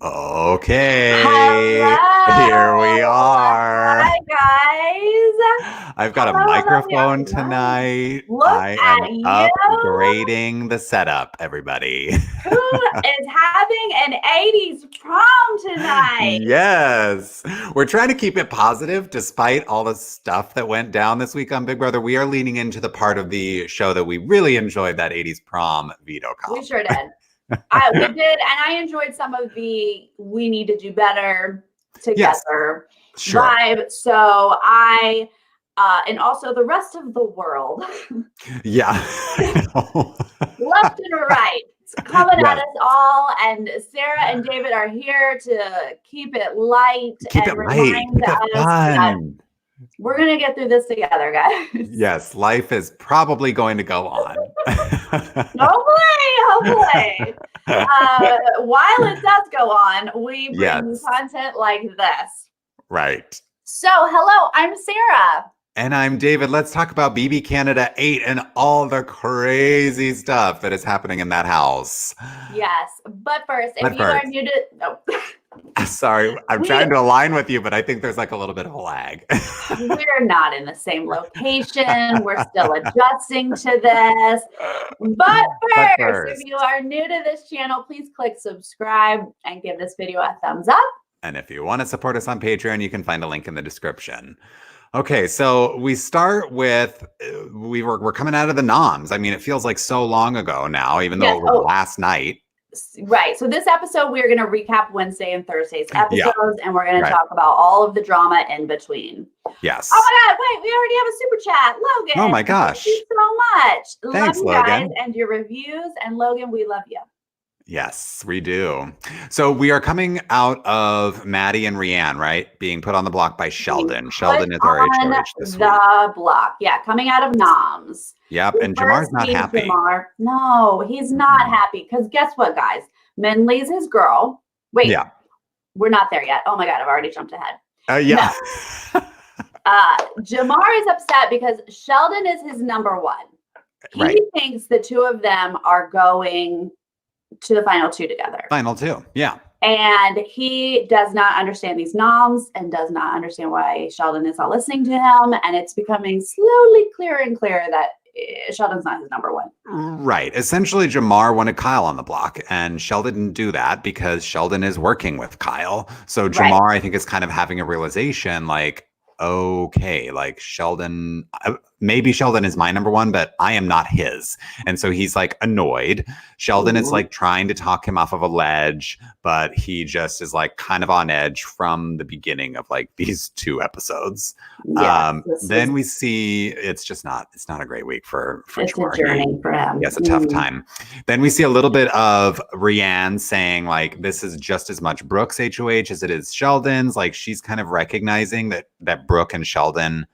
Okay, here we Hello. are. Hi, guys. I've got a Hello. microphone tonight. Look I at am you. upgrading the setup, everybody. Who is having an 80s prom tonight? Yes, we're trying to keep it positive despite all the stuff that went down this week on Big Brother. We are leaning into the part of the show that we really enjoyed, that 80s prom veto We comp. sure did. We did, and I enjoyed some of the we need to do better together vibe. So and also the rest of the world, Yeah. left and right, coming at us all. And Sarah and David are here to keep it light and remind us that we're going to get through this together, guys. Yes, life is probably going to go on. Hopefully. While it does go on, we bring you content like this. Right. So, hello, I'm Sarah. And I'm David. Let's talk about BB Canada 8 and all the crazy stuff that is happening in that house. Yes, but first, if you are new to... Sorry, I'm trying to align with you, but I think there's like a little bit of a lag. We're not in the same location. We're still adjusting to this. But first, if you are new to this channel, please click subscribe and give this video a thumbs up. And if you want to support us on Patreon, you can find a link in the description. Okay, so we start with, we're coming out of the noms. I mean, it feels like so long ago now, even though it was last night. Right. So this episode, we're going to recap Wednesday and Thursday's episodes, and we're going to talk about all of the drama in between. Yes. Oh my God, wait, we already have a super chat. Logan. Oh my gosh. Thank you so much. Thanks, love you Logan. guys and your reviews. And Logan, we love you. Yes, we do. So we are coming out of Maddie and Rianne, right? Being put on the block by Sheldon. Sheldon is our HOH this week. The block. Yeah, coming out of noms. Yep, and Jamar's not happy. No, he's not happy. Because guess what, guys? Menley's his girl. Wait, we're not there yet. Oh my God, I've already jumped ahead. Yeah. No. Jamar is upset because Sheldon is his number one. He thinks the two of them are going to the final two together. Final two, yeah. And he does not understand these noms and does not understand why Sheldon is not listening to him. And it's becoming slowly clearer and clearer that Sheldon's not his number one. Right. Essentially, Jamar wanted Kyle on the block, and Sheldon didn't do that because Sheldon is working with Kyle. So Jamar, I think, is kind of having a realization like, okay, like Sheldon, maybe Sheldon is my number one, but I am not his. And so he's like annoyed. Sheldon is like trying to talk him off of a ledge, but he just is like kind of on edge from the beginning of like these two episodes. Then we see it's not a great week for it's a journey for him. Yes, a tough time. Then we see a little bit of Rianne saying like, this is just as much Brooke's HOH as it is Sheldon's. Like she's kind of recognizing that Brooke and Sheldon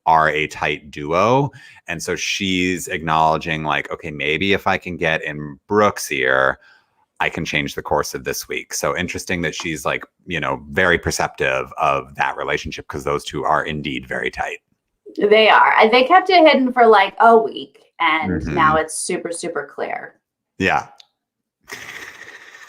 are a tight duo. And so she's acknowledging like, okay, maybe if I can get in Brooke's ear, I can change the course of this week. So interesting that she's like, very perceptive of that relationship because those two are indeed very tight. They are. They kept it hidden for like a week and now it's super, super clear. Yeah.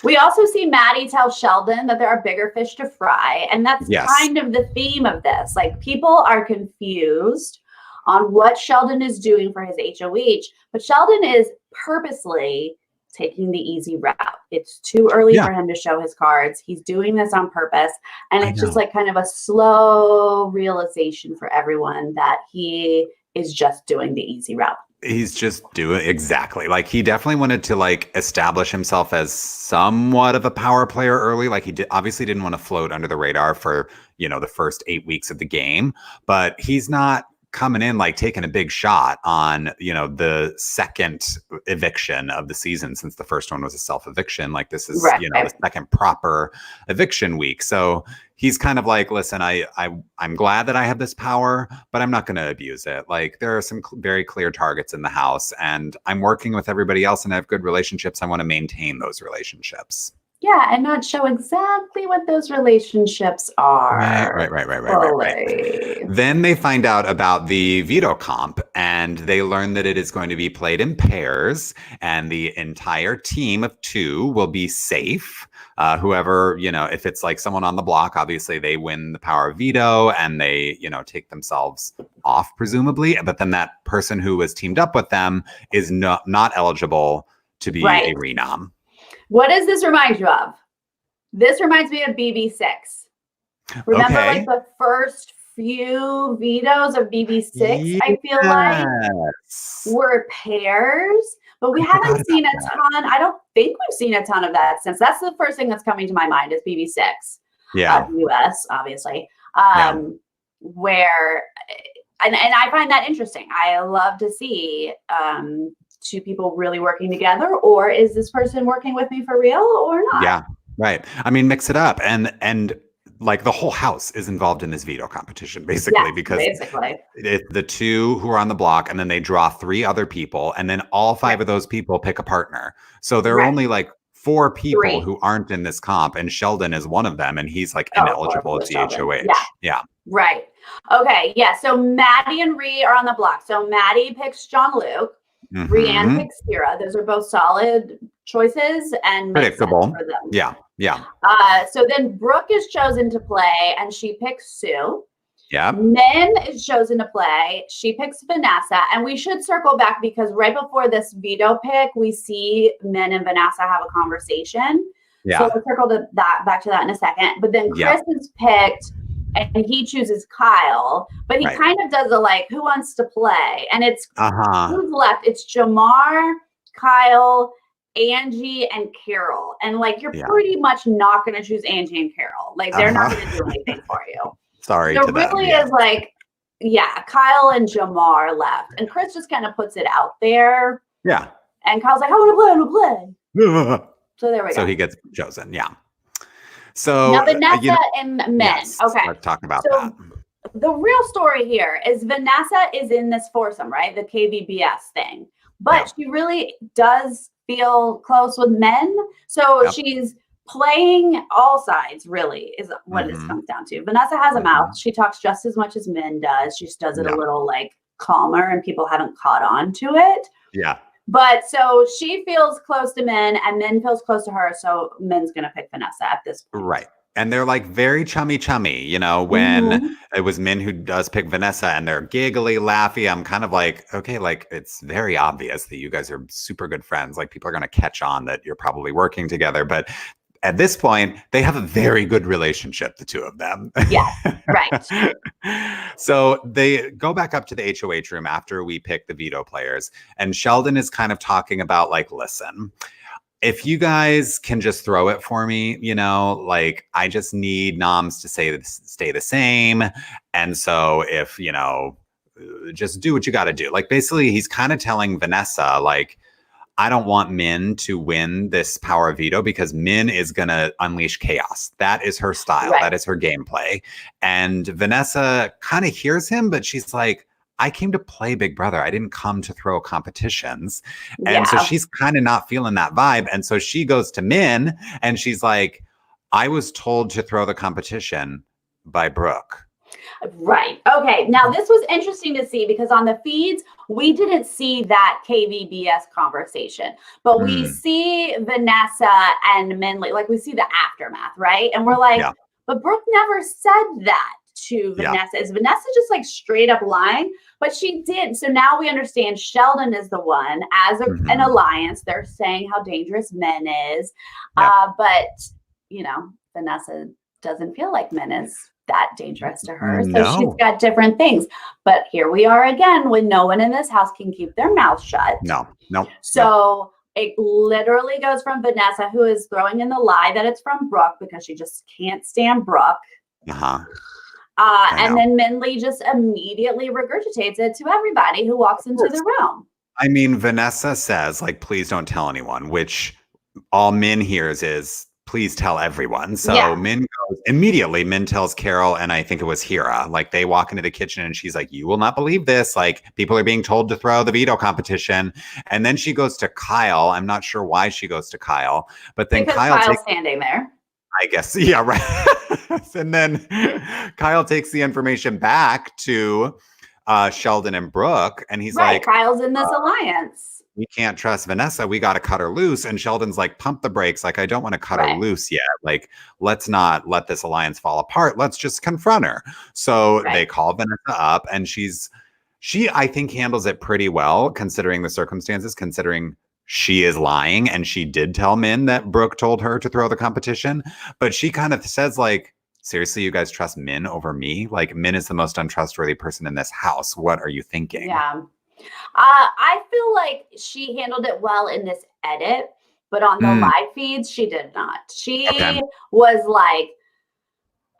We also see Maddie tell Sheldon that there are bigger fish to fry. And that's kind of the theme of this. Like people are confused on what Sheldon is doing for his HOH, but Sheldon is purposely taking the easy route. It's too early for him to show his cards. He's doing this on purpose. And it's just like kind of a slow realization for everyone that he is just doing the easy route. He's just doing exactly like he definitely wanted to like establish himself as somewhat of a power player early. Like he obviously didn't want to float under the radar for, the first 8 weeks of the game, but he's not coming in like taking a big shot on, the second eviction of the season since the first one was a self-eviction. Like this is, the second proper eviction week. So he's kind of like, listen, I'm glad that I have this power, but I'm not going to abuse it. Like there are some very clear targets in the house and I'm working with everybody else and I have good relationships. I want to maintain those relationships. Yeah, and not show exactly what those relationships are. Right. Then they find out about the veto comp, and they learn that it is going to be played in pairs, and the entire team of 2 will be safe. Whoever, if it's like someone on the block, obviously they win the power of veto and they, take themselves off, presumably. But then that person who was teamed up with them is not eligible to be a renom. What does this remind you of? This reminds me of BB6. Remember, like the first few vetoes of BB6, I feel like were pairs, but we haven't seen a ton. I don't think we've seen a ton of that since. That's the first thing that's coming to my mind is BB6. Yeah. US, obviously. Where, and I find that interesting. I love to see 2 people really working together, or is this person working with me for real or not? Yeah, right. I mean, mix it up, and like the whole house is involved in this veto competition, basically, because it's the 2 who are on the block, and then they draw 3 other people, and then all 5 of those people pick a partner. So there are only like 4 people who aren't in this comp, and Sheldon is one of them, and he's like ineligible at the HOH. Yeah. Right. Okay. Yeah. So Maddie and Ree are on the block. So Maddie picks John Luke. Rhiann picks Kira. Those are both solid choices and predictable for them. Yeah. So then Brooke is chosen to play, and she picks Sue. Yeah. Min is chosen to play. She picks Vanessa, and we should circle back because right before this veto pick, we see Min and Vanessa have a conversation. Yeah. So we'll circle back to that in a second. But then Chris is picked. And he chooses Kyle, but he kind of does a like, who wants to play? And it's who's left? It's Jamar, Kyle, Angie, and Carol. And like, you're pretty much not going to choose Angie and Carol. Like, they're not going to do anything for you. Sorry. So it really is like, Kyle and Jamar left. And Chris just kind of puts it out there. Yeah. And Kyle's like, I want to play. So there we go. So he gets chosen. Yeah. So now Vanessa and Min. Yes, let's talk about that. The real story here is Vanessa is in this foursome, right? The KVBS thing. But she really does feel close with Min. So she's playing all sides, really, is what it comes down to. Vanessa has a mouth. She talks just as much as Min does. She just does it a little like calmer, and people haven't caught on to it. Yeah. But so she feels close to Min, and Min feels close to her. So Min's going to pick Vanessa at this point. Right. And they're like very chummy, when it was Min who does pick Vanessa, and they're giggly, laughy. I'm kind of like, okay, like it's very obvious that you guys are super good friends. Like people are going to catch on that you're probably working together. But at this point, they have a very good relationship, the 2 of them. Yeah, right. So they go back up to the HOH room after we pick the veto players. And Sheldon is kind of talking about like, listen, if you guys can just throw it for me, like I just need noms to stay the same. And so if, just do what you got to do. Like basically he's kind of telling Vanessa, like, I don't want Min to win this power of veto because Min is going to unleash chaos. That is her style. Right. That is her gameplay. And Vanessa kind of hears him, but she's like, I came to play Big Brother. I didn't come to throw competitions. And so she's kind of not feeling that vibe. And so she goes to Min and she's like, I was told to throw the competition by Brooke. Right. Okay. Now this was interesting to see because on the feeds, we didn't see that KVBS conversation, but we see Vanessa and Min, like we see the aftermath, right? And we're like, but Brooke never said that to Vanessa. Is Vanessa just like straight up lying? But she did. So now we understand Sheldon is the one as an alliance. They're saying how dangerous Min is. But, Vanessa doesn't feel like Min is that dangerous to her. So she's got different things. But here we are again when no one in this house can keep their mouth shut. No. So it literally goes from Vanessa, who is throwing in the lie that it's from Brooke because she just can't stand Brooke. And then Minley just immediately regurgitates it to everybody who walks into the room. I mean, Vanessa says, like, please don't tell anyone, which all Min hears is, please tell everyone. So Min goes immediately. Min tells Carol, and I think it was Hira. Like they walk into the kitchen and she's like, you will not believe this. Like people are being told to throw the veto competition. And then she goes to Kyle. I'm not sure why she goes to Kyle, but then because Kyle's standing there. I guess. Yeah, right. And then Kyle takes the information back to Sheldon and Brooke. And he's like, Kyle's in this alliance. We can't trust Vanessa. We got to cut her loose. And Sheldon's like, pump the brakes. Like, I don't want to cut her loose yet. Like, let's not let this alliance fall apart. Let's just confront her. So they call Vanessa up, and she, I think, handles it pretty well, considering the circumstances, considering she is lying. And she did tell Min that Brooke told her to throw the competition. But she kind of says, like, seriously, you guys trust Min over me? Like, Min is the most untrustworthy person in this house. What are you thinking? Yeah. I feel like she handled it well in this edit, but on the live feeds, she did not. She was like,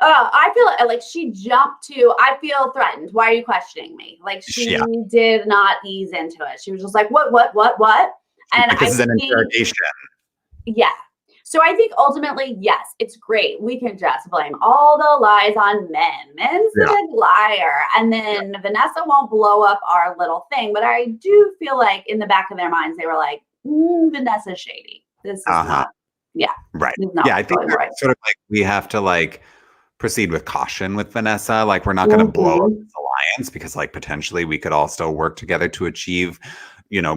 I feel like she jumped to, I feel threatened. Why are you questioning me? Like she did not ease into it. She was just like, what? And like, this is an interrogation. Yeah. So I think ultimately, yes, it's great. We can just blame all the lies on Min. Min's the big liar. And then Vanessa won't blow up our little thing. But I do feel like in the back of their minds, they were like, Vanessa's shady. This is not, right. Yeah, I think sort of like we have to like proceed with caution with Vanessa. Like we're not going to blow up this alliance because like potentially we could all still work together to achieve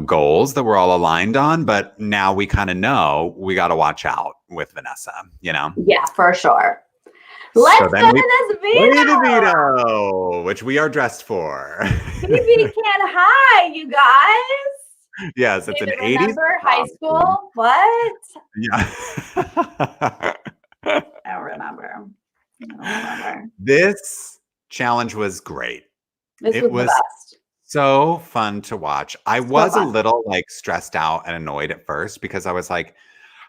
goals that we're all aligned on, but now we kind of know we got to watch out with Vanessa, Yeah, for sure. Let's go to this veto, which we are dressed for. Baby can't hide, you guys. Yes, it's an 80s. Remember high school? What? Yeah. I don't remember. This challenge was great. It was the best. So fun to watch. I was a little like stressed out and annoyed at first because I was like,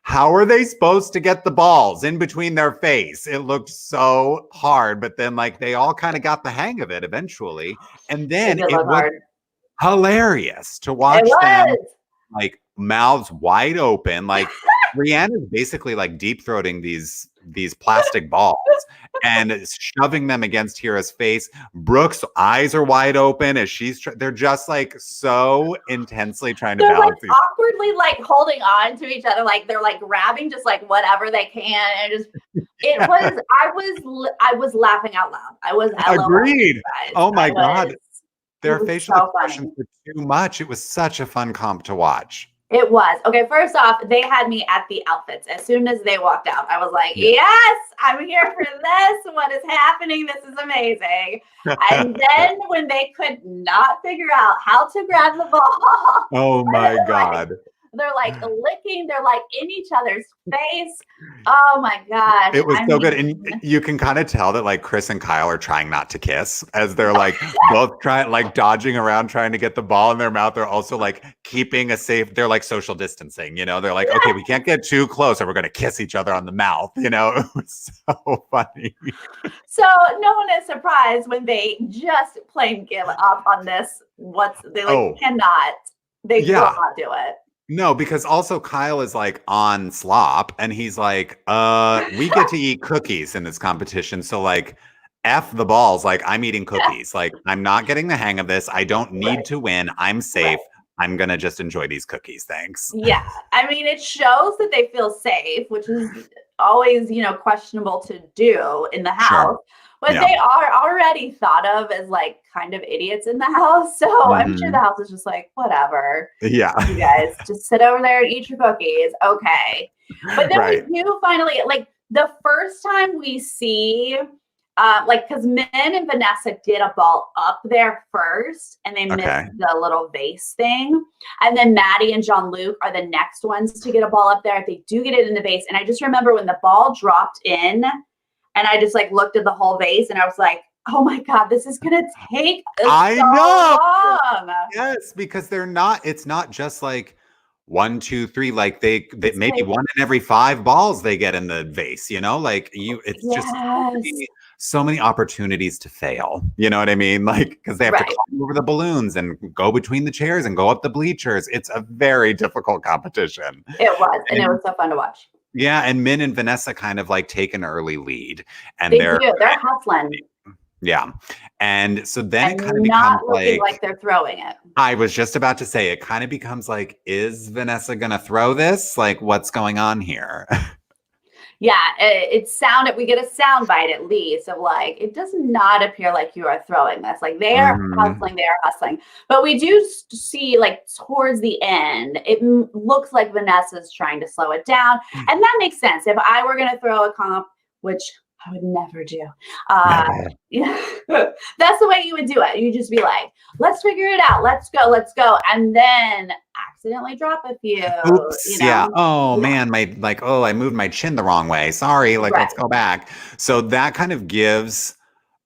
how are they supposed to get the balls in between their face? It looked so hard, but then like they all kind of got the hang of it eventually. And then it was hilarious to watch them like mouths wide open. Like Brianna's basically like deep throating these plastic balls and shoving them against Hira's face. Brooke's eyes are wide open as they're just like so intensely trying to balance like awkwardly like holding on to each other, like they're like grabbing just like whatever they can, and just I was laughing out loud. I was agreed. Oh my god, their facial expressions were too much. It was such a fun comp to watch. It was. Okay, first off, they had me at the outfits. As soon as they walked out, I was like, yes, I'm here for this. What is happening? This is amazing. And then when they could not figure out how to grab the ball. Oh my God. They're like licking, they're like in each other's face. Oh my gosh. It was so good. And you can kind of tell that like Chris and Kyle are trying not to kiss as they're like both trying, like dodging around, trying to get the ball in their mouth. They're also like keeping they're like social distancing, They're like, okay, we can't get too close or we're going to kiss each other on the mouth. It was so funny. So no one is surprised when they just plain give up on this. They cannot will not do it. No, because also Kyle is like on slop and he's like, we get to eat cookies in this competition. So like F the balls, like I'm eating cookies. Like I'm not getting the hang of this. I don't need to win. I'm safe. I'm going to just enjoy these cookies. Thanks. Yeah. I mean, it shows that they feel safe, which is always, questionable to do in the house. Sure. But they are already thought of as like kind of idiots in the house. So I'm sure the house is just like, whatever. Yeah. You guys just sit over there and eat your cookies. Okay. But then we do finally, like the first time we see, because Min and Vanessa did a ball up there first and they missed the little vase thing. And then Maddie and Jean-Luc are the next ones to get a ball up there. They do get it in the vase. And I just remember when the ball dropped in, and I just like looked at the whole vase and I was like, oh my God, this is going to take long. Yes, because it's not just like 1, 2, 3, like they maybe like, 1 in every 5 balls they get in the vase, it's just so many opportunities to fail. You know what I mean? Like, because they have to climb over the balloons and go between the chairs and go up the bleachers. It's a very difficult competition. It was, and it was so fun to watch. Yeah, and Min and Vanessa kind of like take an early lead, and They're hustling. Yeah, and so then it kind of not becomes looking like they're throwing it. I was just about to say, it kind of becomes like, is Vanessa gonna throw this? Like, what's going on here? Yeah, we get a sound bite at least of like, it does not appear like you are throwing this. Like they are hustling. But we do see like towards the end, it looks like Vanessa's trying to slow it down. And that makes sense. If I were going to throw a comp, which I would never do. Yeah, that's the way you would do it. You just be like, let's figure it out. Let's go. And then accidentally drop a few. Oops, yeah. Oh man, I moved my chin the wrong way. Sorry, let's go back. So that kind of gives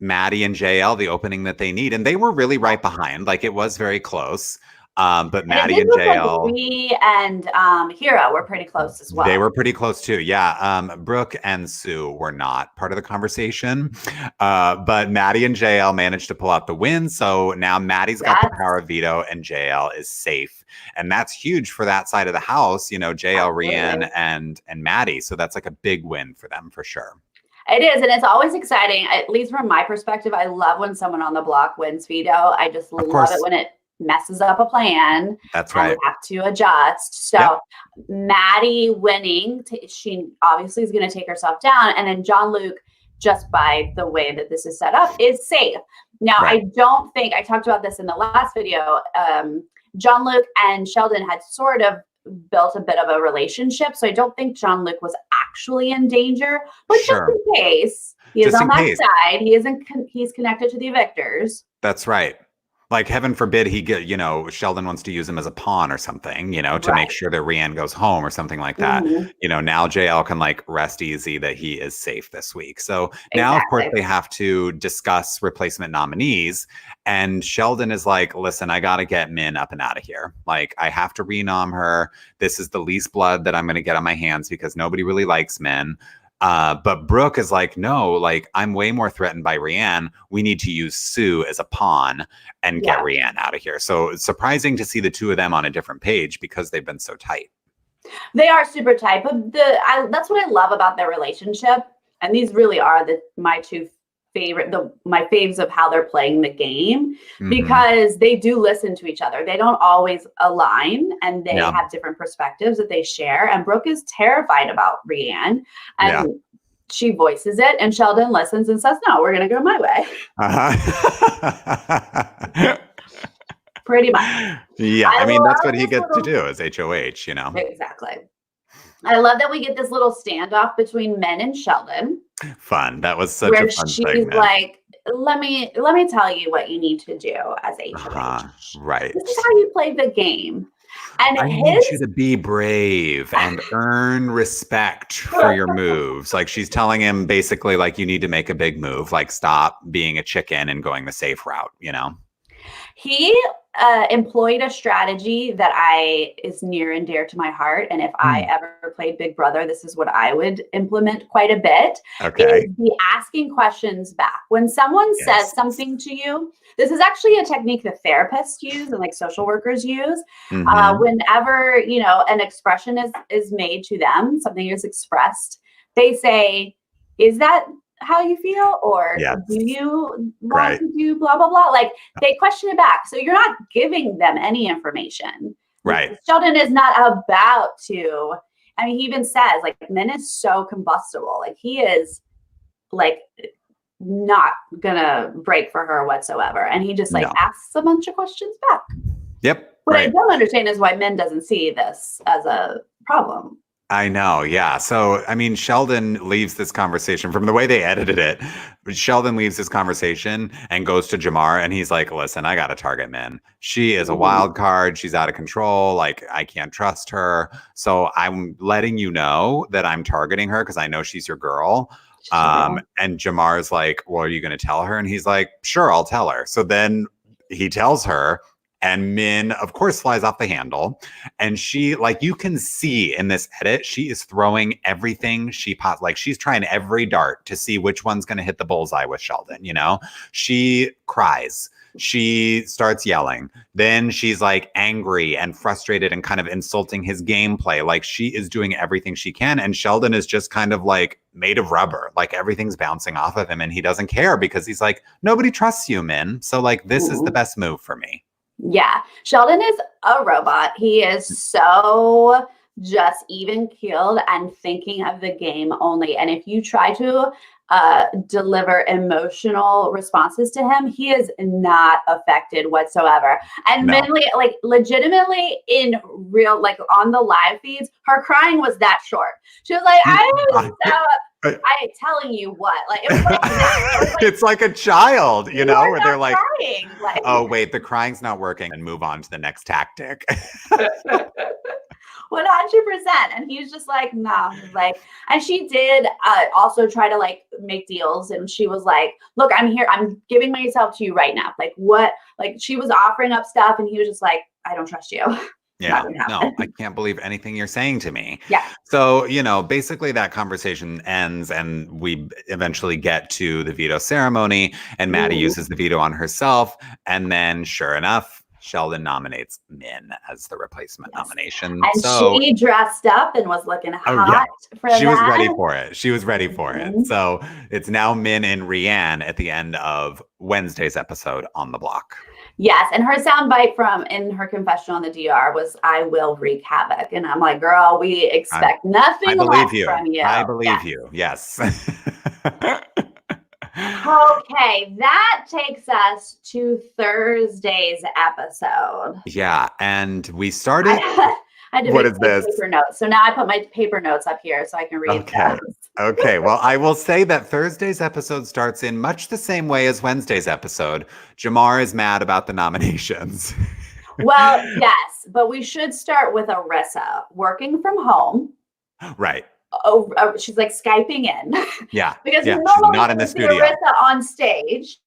Maddie and JL the opening that they need. And they were really right behind. Like it was very close. But Maddie and JL, like we and Hero were pretty close as well. They were pretty close too. Yeah. Brooke and Sue were not part of the conversation. But Maddie and JL managed to pull out the win. So now Maddie's got the power of veto and JL is safe. And that's huge for that side of the house, JL, Rianne, and Maddie. So that's like a big win for them for sure. It is, and it's always exciting, at least from my perspective. I love when someone on the block wins veto. I just love it when it messes up a plan. That's right. We have to adjust. So Maddie winning, she obviously is going to take herself down. And then Jean-Luc, just by the way that this is set up, is safe. Now, I don't think, I talked about this in the last video, Jean-Luc and Sheldon had sort of built a bit of a relationship. So I don't think Jean-Luc was actually in danger. But just in case, he is on that side. He's connected to the evictors. That's right. Like heaven forbid Sheldon wants to use him as a pawn or something, to make sure that Rianne goes home or something like that. Now JL can like rest easy that he is safe this week. So now, of course, they have to discuss replacement nominees. And Sheldon is like, listen, I got to get Min up and out of here. Like I have to renom her. This is the least blood that I'm going to get on my hands because nobody really likes Min. But Brooke is like, no, like I'm way more threatened by Rianne. We need to use Sue as a pawn and get Rianne out of here. So it's surprising to see the two of them on a different page because they've been so tight. They are super tight, but that's what I love about their relationship. And these really are my two my faves of how they're playing the game, because they do listen to each other. They don't always align, and they have different perspectives that they share. And Brooke is terrified about Rianne, and she voices it, and Sheldon listens and says, no, we're going to go my way. Pretty much. Yeah. I mean, that's what he gets to do as HOH, Exactly. I love that we get this little standoff between Min and Sheldon. Fun. That was such a fun she's segment. Like, let me tell you what you need to do as HOH. Right. This is how you play the game. And I need you to be brave and earn respect for your moves. Like she's telling him basically like you need to make a big move. Like stop being a chicken and going the safe route, He employed a strategy that is near and dear to my heart. And if I ever played Big Brother, this is what I would implement quite a bit. Okay. Is the asking questions back. When someone says something to you, this is actually a technique that therapists use and like social workers use. Whenever, an expression is made to them, something is expressed, they say, is that how you feel, or do you want to do blah blah blah? Like they question it back, so you're not giving them any information. Right. Sheldon is not about to. I mean, he even says like Min is so combustible. Like he is like not gonna break for her whatsoever, and he just asks a bunch of questions back. Yep. What I don't understand is why Min doesn't see this as a problem. I know. Yeah. So, I mean, Sheldon leaves this conversation from the way they edited it. Sheldon leaves this conversation and goes to Jamar and he's like, listen, I got to target Min. She is a wild card. She's out of control. Like, I can't trust her. So I'm letting you know that I'm targeting her because I know she's your girl. And Jamar's like, well, are you going to tell her? And he's like, sure, I'll tell her. So then he tells her And Min, of course, flies off the handle. And she, like, you can see in this edit, she is throwing everything she pops. Like, she's trying every dart to see which one's going to hit the bullseye with Sheldon, you know? She cries. She starts yelling. Then she's like angry and frustrated and kind of insulting his gameplay. Like, she is doing everything she can. And Sheldon is just kind of like made of rubber. Like, everything's bouncing off of him and he doesn't care because he's like, nobody trusts you, Min. So like, this is the best move for me. Yeah. Sheldon is a robot. He is so just even keeled and thinking of the game only. And if you try to deliver emotional responses to him, he is not affected whatsoever. And No. Minley, like, legitimately in real, like, on the live feeds, her crying was that short. She was like, I'm telling you what, like, it was like that. It was like, it's like a child, you know, where they're like, crying. Like, oh wait, the crying's not working, and move on to the next tactic. 100%. And he's just like, no, like, and she did also try to like make deals. And she was like, look, I'm here. I'm giving myself to you right now. Like, what? Like, she was offering up stuff and he was just like, I don't trust you. Yeah, no, I can't believe anything you're saying to me. Yeah. So, you know, basically that conversation ends and we eventually get to the veto ceremony and Maddie uses the veto on herself. And then sure enough, Sheldon nominates Min as the replacement nomination. And so she dressed up and was looking hot for that. She was ready for it. She was ready for it. So it's now Min and Rianne at the end of Wednesday's episode on the block. Yes, and her soundbite from in her confessional on the DR was, I will wreak havoc. And I'm like, girl, we expect nothing less from you. I believe you. Yes. Okay, that takes us to Thursday's episode. Yeah, and we started. I had to what make is this? Paper notes. So now I put my paper notes up here so I can read those. Okay, well, I will say that Thursday's episode starts in much the same way as Wednesday's episode. Jamar is mad about the nominations. Well, yes, but we should start with Arissa working from home. Right. Oh, she's like Skyping in. Yeah. Because she's normally not in the studio. Arissa on stage.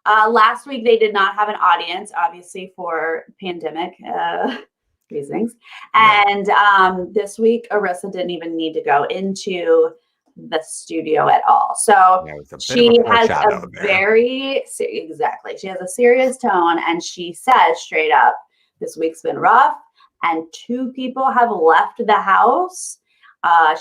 Last week they did not have an audience, obviously for pandemic reasons. And this week Arissa didn't even need to go into the studio at all. So she has a very she has a serious tone, and she says straight up, this week's been rough and 2 people have left the house.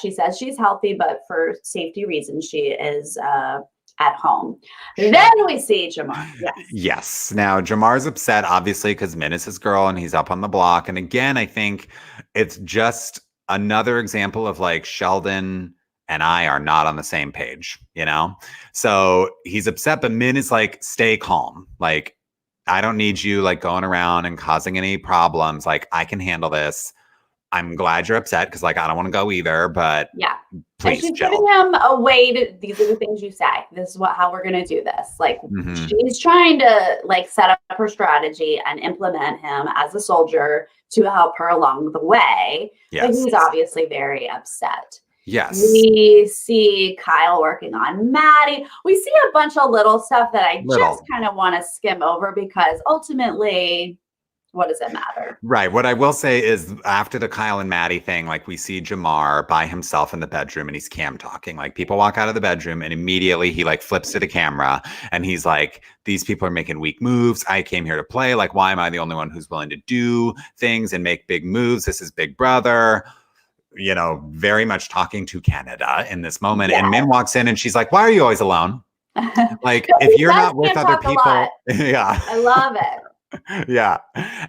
She says she's healthy, but for safety reasons, she is at home. Then we see Jamar. Yes. Now, Jamar's upset, obviously, because Min is his girl and he's up on the block. And again, I think it's just another example of like Sheldon and I are not on the same page, you know? So he's upset, but Min is like, stay calm. Like, I don't need you like going around and causing any problems. Like, I can handle this. I'm glad you're upset because like I don't want to go either, but please, and she's giving him a way to, these are the things you say. This is how we're going to do this. Like she's trying to like set up her strategy and implement him as a soldier to help her along the way. But he's obviously very upset. Yes. We see Kyle working on Maddie. We see a bunch of little stuff that I just kind of want to skim over because ultimately, what does it matter? Right. What I will say is after the Kyle and Maddie thing, like we see Jamar by himself in the bedroom and he's cam talking. Like people walk out of the bedroom and immediately he like flips to the camera and he's like, these people are making weak moves. I came here to play. Like, why am I the only one who's willing to do things and make big moves? This is Big Brother. You know, very much talking to Canada in this moment. And Min walks in and she's like, why are you always alone? Like, if you're not with other people. I love it. Yeah.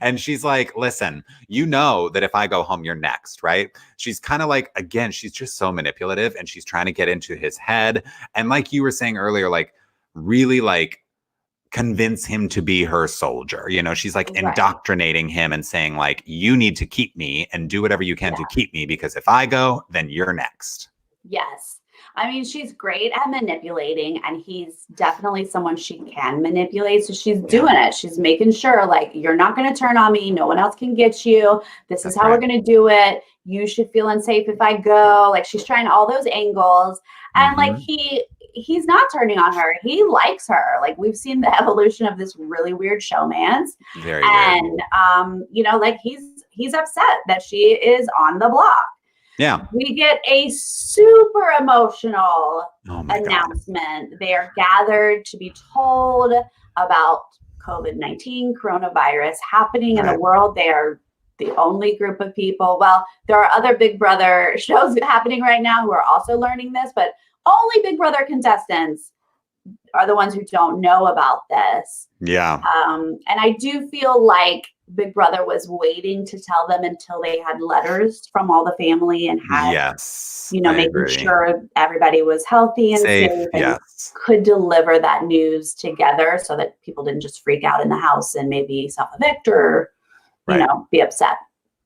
And she's like, listen, you know that if I go home, you're next, right? She's kind of like, again, she's just so manipulative and she's trying to get into his head. And like you were saying earlier, like really like convince him to be her soldier. You know, she's like indoctrinating him and saying like, you need to keep me and do whatever you can to keep me because if I go, then you're next. Yes. I mean, she's great at manipulating and he's definitely someone she can manipulate. So she's doing it. She's making sure like, you're not going to turn on me. No one else can get you. This is how we're going to do it. You should feel unsafe if I go. Like she's trying all those angles. And like he's not turning on her. He likes her. Like, we've seen the evolution of this really weird showmance. Very weird. And, you know, like he's upset that she is on the block. Yeah. We get a super emotional announcement. God. They are gathered to be told about COVID-19, coronavirus happening in the world. They are the only group of people. Well, there are other Big Brother shows happening right now who are also learning this, but only Big Brother contestants are the ones who don't know about this. Yeah. And I do feel like Big Brother was waiting to tell them until they had letters from all the family and had, you know, making sure everybody was healthy and safe and could deliver that news together so that people didn't just freak out in the house and maybe self-evict or, you know, be upset.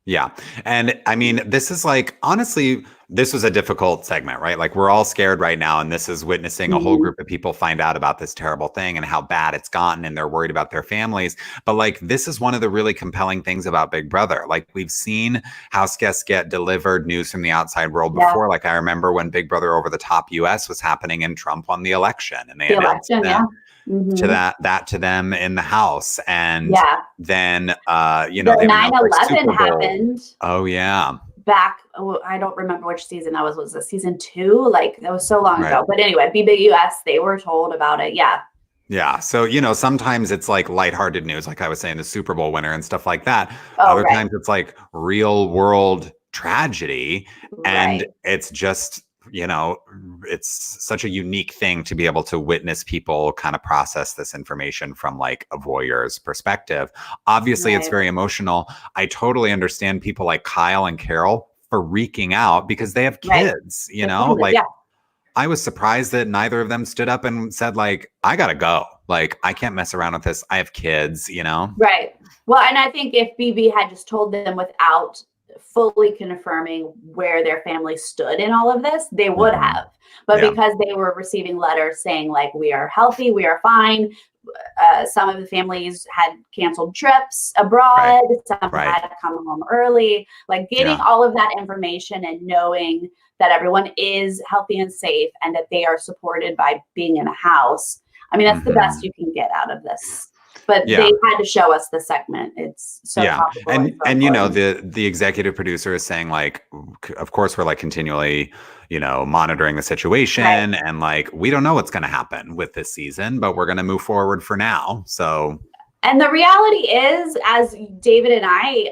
Yeah. And I mean, this is like, honestly, this was a difficult segment, right? Like, we're all scared right now. And this is witnessing a whole group of people find out about this terrible thing and how bad it's gotten. And they're worried about their families. But like, this is one of the really compelling things about Big Brother. Like, we've seen house guests get delivered news from the outside world before. Like, I remember when Big Brother Over the Top US was happening and Trump won the election, and they announced to that to them in the house. And then you know, the 9/11 happened. Oh yeah. Back, I don't remember which season that was. Was it season 2? Like, that was so long ago. But anyway, BBUS, they were told about it. Yeah. So, you know, sometimes it's like lighthearted news, like I was saying, the Super Bowl winner and stuff like that. Other times it's like real world tragedy. And it's just, you know, it's such a unique thing to be able to witness people kind of process this information from like a voyeur's perspective. Obviously, it's very emotional. I totally understand people like Kyle and Carol freaking out because they have kids, you know, like I was surprised that neither of them stood up and said like, I gotta go. Like, I can't mess around with this. I have kids, you know? Right. Well, and I think if BB had just told them without fully confirming where their family stood in all of this, they would have. But because they were receiving letters saying like, we are healthy, we are fine. Some of the families had canceled trips abroad. Some had to come home early. Like, getting all of that information and knowing that everyone is healthy and safe and that they are supported by being in a house. I mean, that's the best you can get out of this. But they had to show us the segment. It's so topical and you know, the executive producer is saying like, of course we're like continually, you know, monitoring the situation and like, we don't know what's going to happen with this season, but we're going to move forward for now. So, and the reality is, as David and I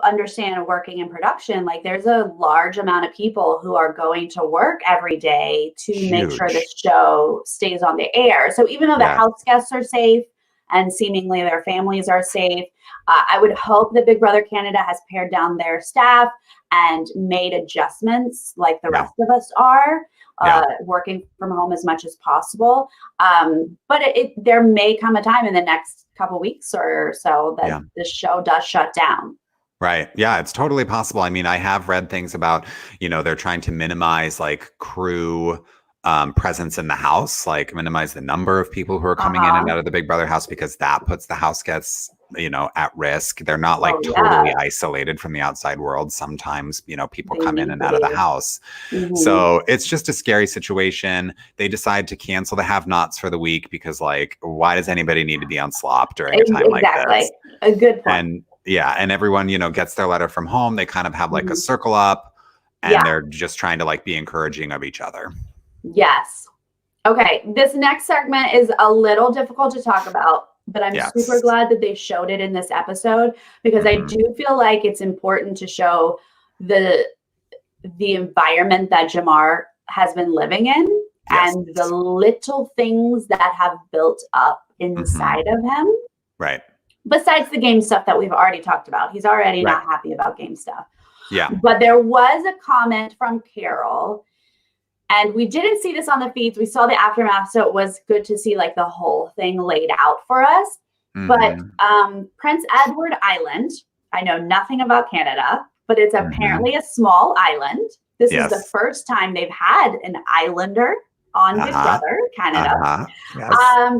understand working in production, like, there's a large amount of people who are going to work every day to make sure the show stays on the air. So even though the house guests are safe and seemingly their families are safe, I would hope that Big Brother Canada has pared down their staff and made adjustments like the rest of us are, working from home as much as possible. But there may come a time in the next couple weeks or so that the show does shut down. Right. Yeah, it's totally possible. I mean, I have read things about, you know, they're trying to minimize like crew presence in the house, like minimize the number of people who are coming in and out of the Big Brother house, because that puts the house guests, you know, at risk. They're not like totally isolated from the outside world. Sometimes, you know, people come in and out of the house. So it's just a scary situation. They decide to cancel the have-nots for the week because, like, why does anybody need to be on slop during a time like this? A good point. And and everyone, you know, gets their letter from home. They kind of have like a circle up and they're just trying to like be encouraging of each other. Yes. Okay. This next segment is a little difficult to talk about, but I'm super glad that they showed it in this episode, because I do feel like it's important to show the environment that Jamar has been living in and the little things that have built up inside of him. Right. Besides the game stuff that we've already talked about. He's already not happy about game stuff. Yeah. But there was a comment from Carol, and we didn't see this on the feeds. We saw the aftermath, so it was good to see like the whole thing laid out for us. But Prince Edward Island, I know nothing about Canada, but it's apparently a small island. This is the first time they've had an islander on Big Brother Canada.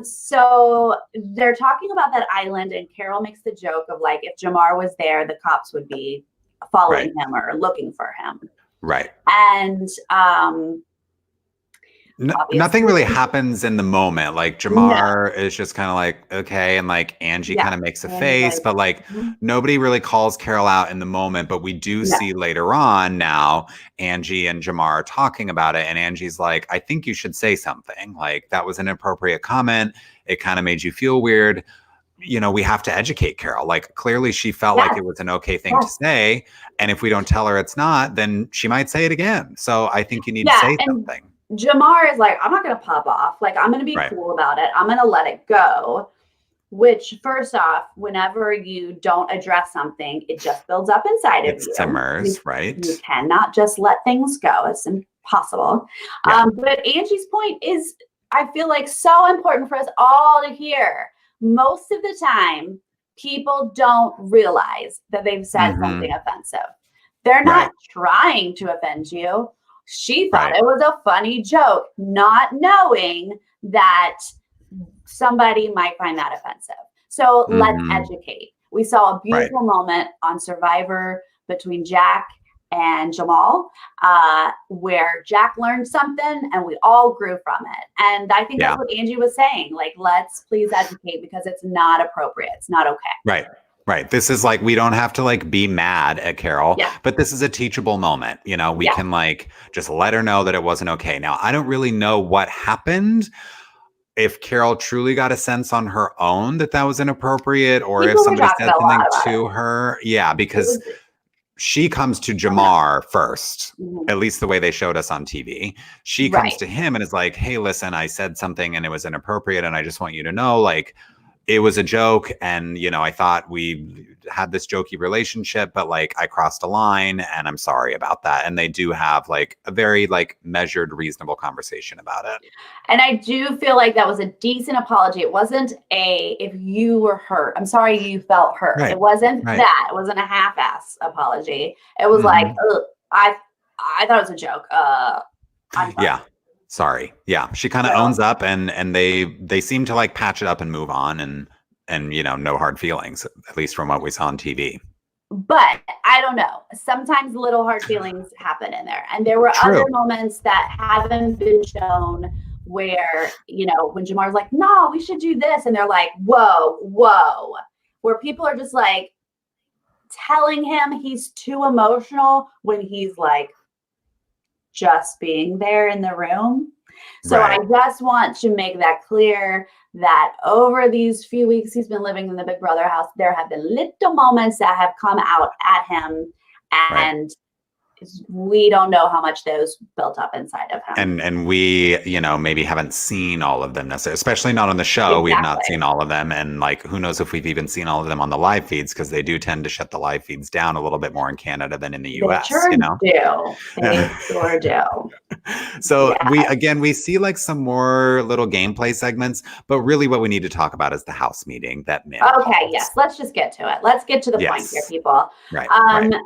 So they're talking about that island, and Carol makes the joke of like, if Jamar was there, the cops would be following him or looking for him. Right. And Nothing really happens in the moment. Like Jamar is just kind of like, okay. And like Angie kind of makes a face, but like nobody really calls Carol out in the moment. But we do see later on now Angie and Jamar are talking about it. And Angie's like, I think you should say something. Like that was an inappropriate comment. It kind of made you feel weird. You know, we have to educate Carol. Like clearly she felt like it was an okay thing to say. And if we don't tell her it's not, then she might say it again. So I think you need to say something. Jamar is like, I'm not going to pop off. Like, I'm going to be cool about it. I'm going to let it go. Which, first off, whenever you don't address something, it just builds up inside of you. It simmers, right? You cannot just let things go. It's impossible. But Angie's point is, I feel like, so important for us all to hear. Most of the time, people don't realize that they've said something offensive. They're not trying to offend you. She thought it was a funny joke, not knowing that somebody might find that offensive. So let's educate. We saw a beautiful moment on Survivor between Jack and Jamal, where Jack learned something and we all grew from it. And I think that's what Angie was saying. Like, let's please educate because it's not appropriate. It's not okay. Right. This is like, we don't have to like be mad at Carol, but this is a teachable moment. You know, we can like just let her know that it wasn't okay. Now, I don't really know what happened. If Carol truly got a sense on her own that that was inappropriate, or if somebody said something to her. Yeah, because she comes to Jamar first, at least the way they showed us on TV. She comes to him and is like, hey, listen, I said something and it was inappropriate. And I just want you to know, like, it was a joke. And, you know, I thought we had this jokey relationship, but like I crossed a line and I'm sorry about that. And they do have like a very like measured, reasonable conversation about it. And I do feel like that was a decent apology. It wasn't if you were hurt, I'm sorry you felt hurt. It wasn't that. It wasn't a half-ass apology. It was like, I thought it was a joke. I'm sorry. Sorry. Yeah. She kind of owns up and they seem to like patch it up and move on and, you know, no hard feelings, at least from what we saw on TV. But I don't know. Sometimes little hard feelings happen in there. And there were other moments that haven't been shown where, you know, when Jamar's like, no, we should do this. And they're like, whoa. Where people are just like telling him he's too emotional when he's like, just being there in the room. So I just want to make that clear that over these few weeks he's been living in the Big Brother house, there have been little moments that have come out at him and we don't know how much those built up inside of him. And we, you know, maybe haven't seen all of them necessarily, especially not on the show. We've not seen all of them. And like, who knows if we've even seen all of them on the live feeds, because they do tend to shut the live feeds down a little bit more in Canada than in the US. They sure you know? They sure do. So we see like some more little gameplay segments, but really what we need to talk about is the house meeting that Min calls. Yes, let's just get to it. Let's get to the point here, people. Right.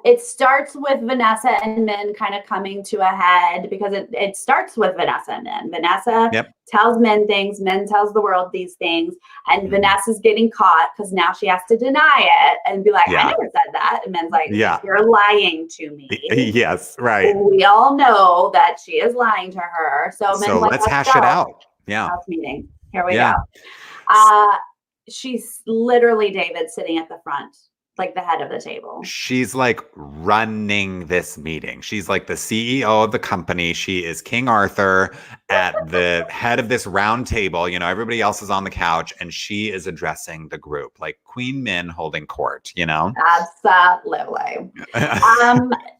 It starts with Vanessa and Min kind of coming to a head because it starts with Vanessa and Min. Vanessa tells Min things, Min tells the world these things, and Vanessa's getting caught because now she has to deny it and be like, I never said that. And Min's like, you're lying to me. Yes, right. We all know that she is lying to her. So Min's like, let's hash it out. House meeting. Here we go. She's literally David sitting at the front, like the head of the table. She's like running this meeting. She's like the CEO of the company. She is King Arthur at the head of this round table. You know, everybody else is on the couch and she is addressing the group like Queen Min holding court, you know? Absolutely.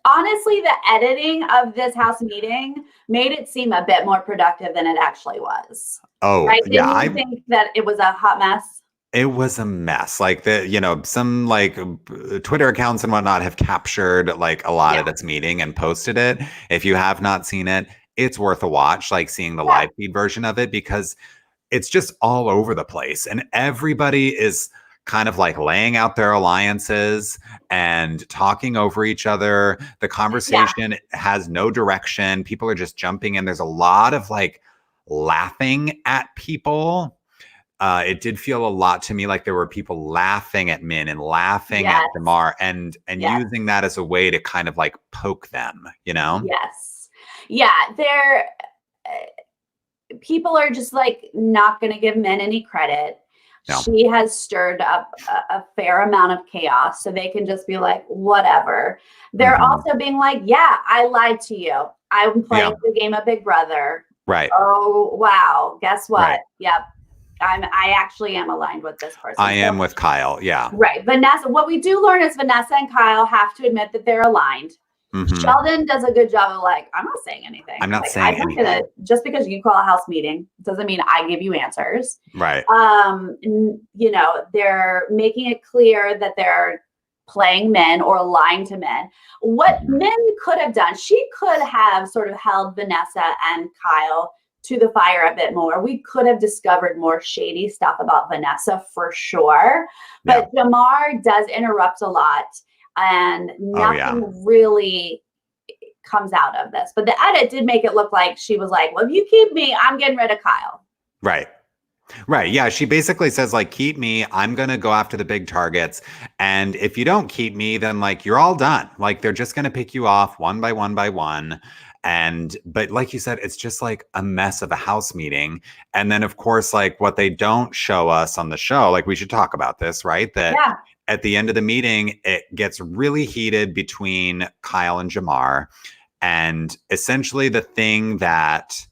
Honestly, the editing of this house meeting made it seem a bit more productive than it actually was. I think that it was a hot mess. It was a mess. Like some like Twitter accounts and whatnot have captured like a lot of this meeting and posted it. If you have not seen it, it's worth a watch, like seeing the live feed version of it, because it's just all over the place. And everybody is kind of like laying out their alliances and talking over each other. The conversation has no direction. People are just jumping in. There's a lot of like laughing at people. It did feel a lot to me like there were people laughing at Min and laughing at Jamar and using that as a way to kind of like poke them, you know? Yes. Yeah, people are just like not going to give men any credit. No. She has stirred up a fair amount of chaos, so they can just be like, whatever. They're also being like, yeah, I lied to you. I'm playing the game of Big Brother. Right. Oh, wow. Guess what? Right. Yep. I actually am aligned with this person. I am with Kyle. Yeah. Right. Vanessa, what we do learn is Vanessa and Kyle have to admit that they're aligned. Sheldon does a good job of like, I'm not saying anything. I'm not saying anything. Just because you call a house meeting doesn't mean I give you answers. Right. You know, they're making it clear that they're playing men or lying to men. What men could have done, she could have sort of held Vanessa and Kyle to the fire a bit more. We could have discovered more shady stuff about Vanessa for sure. But Jamar does interrupt a lot. And nothing really comes out of this. But the edit did make it look like she was like, well, if you keep me, I'm getting rid of Kyle. Right. Right. Yeah. She basically says, like, keep me. I'm going to go after the big targets. And if you don't keep me, then like you're all done. Like they're just going to pick you off one by one by one. But like you said, it's just like a mess of a house meeting. And then, of course, like what they don't show us on the show, like we should talk about this, right? That at the end of the meeting, it gets really heated between Kyle and Jamar. And essentially the thing that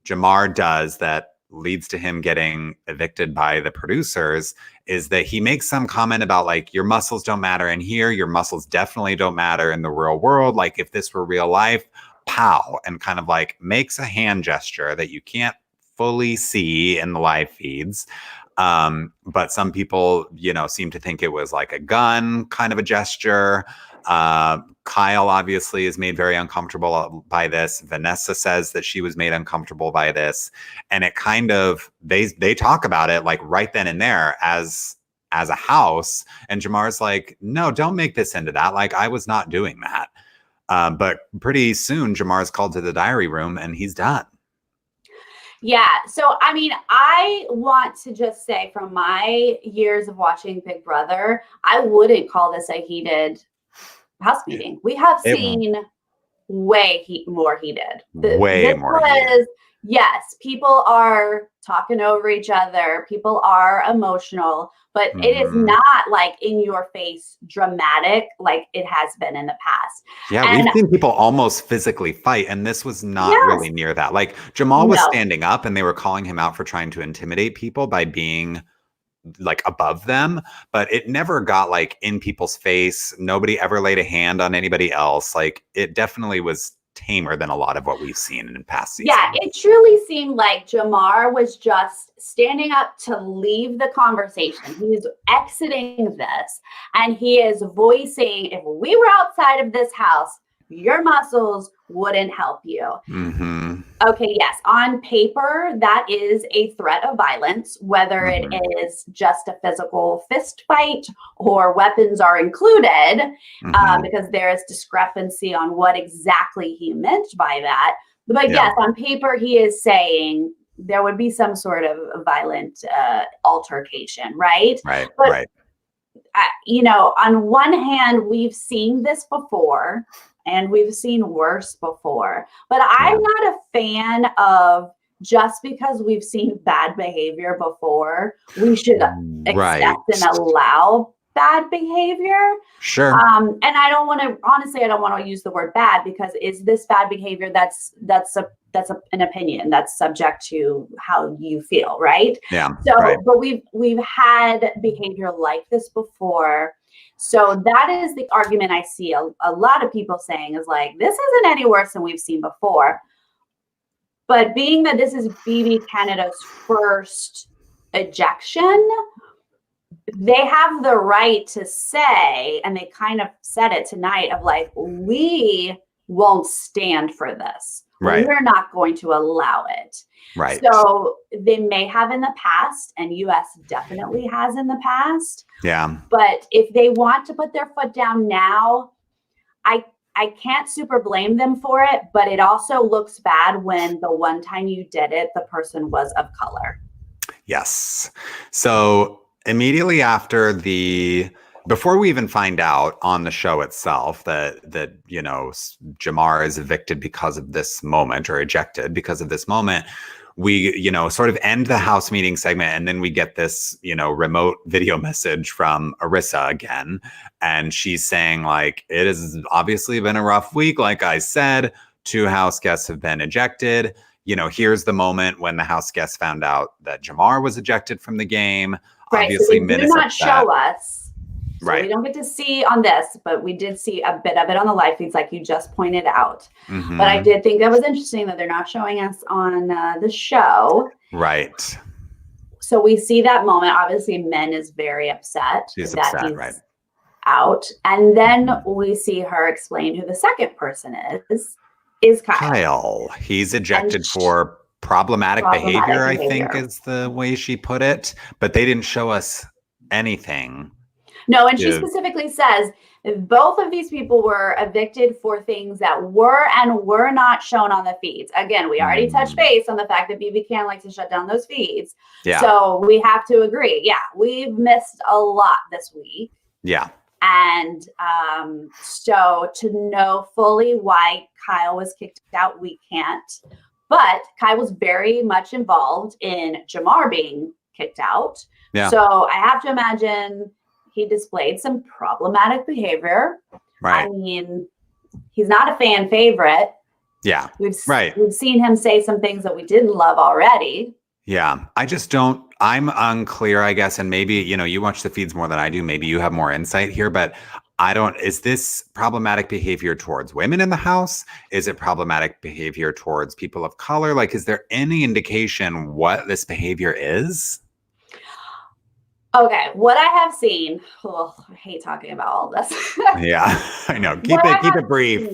Jamar does that leads to him getting evicted by the producers is that he makes some comment about like, your muscles don't matter in here. Your muscles definitely don't matter in the real world. Like if this were real life, pow, and kind of like makes a hand gesture that you can't fully see in the live feeds. But some people, you know, seem to think it was like a gun kind of a gesture. Kyle obviously is made very uncomfortable by this. Vanessa says that she was made uncomfortable by this. And it kind of, they talk about it like right then and there as a house. And Jamar's like, no, don't make this into that. Like I was not doing that. But pretty soon Jamar's called to the diary room and he's done. Yeah. So, I mean, I want to just say from my years of watching Big Brother, I wouldn't call this a heated house meeting. We have seen way more heated. Way more heated. Yes, people are talking over each other. People are emotional, but it is not like in your face dramatic like it has been in the past. Yeah, and we've seen people almost physically fight, and this was not really near that. Like Jamal was standing up and they were calling him out for trying to intimidate people by being like above them, but it never got like in people's face. Nobody ever laid a hand on anybody else. Like it definitely was tamer than a lot of what we've seen in past seasons. Yeah, it truly seemed like Jamar was just standing up to leave the conversation. He's exiting this and he is voicing, if we were outside of this house, your muscles wouldn't help you. Okay, yes, on paper, that is a threat of violence, whether it is just a physical fist fight or weapons are included, because there is discrepancy on what exactly he meant by that. But yes, on paper, he is saying there would be some sort of violent altercation, right? Right. You know, on one hand, we've seen this before. And we've seen worse before. But I'm not a fan of just because we've seen bad behavior before, we should accept and allow bad behavior. Sure. And I don't want to, honestly, I don't want to use the word bad because is this bad behavior? That's an opinion that's subject to how you feel, right? Yeah. So, but we've had behavior like this before. So that is the argument I see a lot of people saying is like, this isn't any worse than we've seen before. But being that this is BB Canada's first ejection, they have the right to say, and they kind of said it tonight, of like, we won't stand for this. Right. We're not going to allow it. Right. So they may have in the past, and US definitely has in the past. Yeah. But if they want to put their foot down now, I can't super blame them for it, but it also looks bad when the one time you did it, the person was of color. Yes. So immediately after before we even find out on the show itself that you know, Jamar is evicted because of this moment or ejected because of this moment, we, sort of end the house meeting segment, and then we get this, remote video message from Arissa again. And she's saying, like, it has obviously been a rough week. Like I said, 2 house guests have been ejected. Here's the moment when the house guests found out that Jamar was ejected from the game. Right, Obviously, so they do not show us. So right. We don't get to see on this, but we did see a bit of it on the live feeds, like you just pointed out. Mm-hmm. But I did think that was interesting that they're not showing us on the show. Right. So we see that moment. Obviously, Min is very upset She's that upset, he's right. out. And then we see her explain who the second person is Kyle. He's ejected for problematic behavior, I think is the way she put it. But they didn't show us anything. No, and she specifically says both of these people were evicted for things that were and were not shown on the feeds. Again, we already touched base on the fact that BB likes to shut down those feeds. Yeah. So we have to agree. Yeah, we've missed a lot this week. Yeah. And so to know fully why Kyle was kicked out, we can't. But Kyle was very much involved in Jamar being kicked out. Yeah. So I have to imagine he displayed some problematic behavior. Right. I mean, he's not a fan favorite. Yeah. We've seen him say some things that we didn't love already. Yeah. I'm unclear, I guess. And maybe, you watch the feeds more than I do. Maybe you have more insight here, but is this problematic behavior towards women in the house? Is it problematic behavior towards people of color? Like, is there any indication what this behavior is? Okay, what I have seen, I hate talking about all this. Yeah, I know. Keep it brief.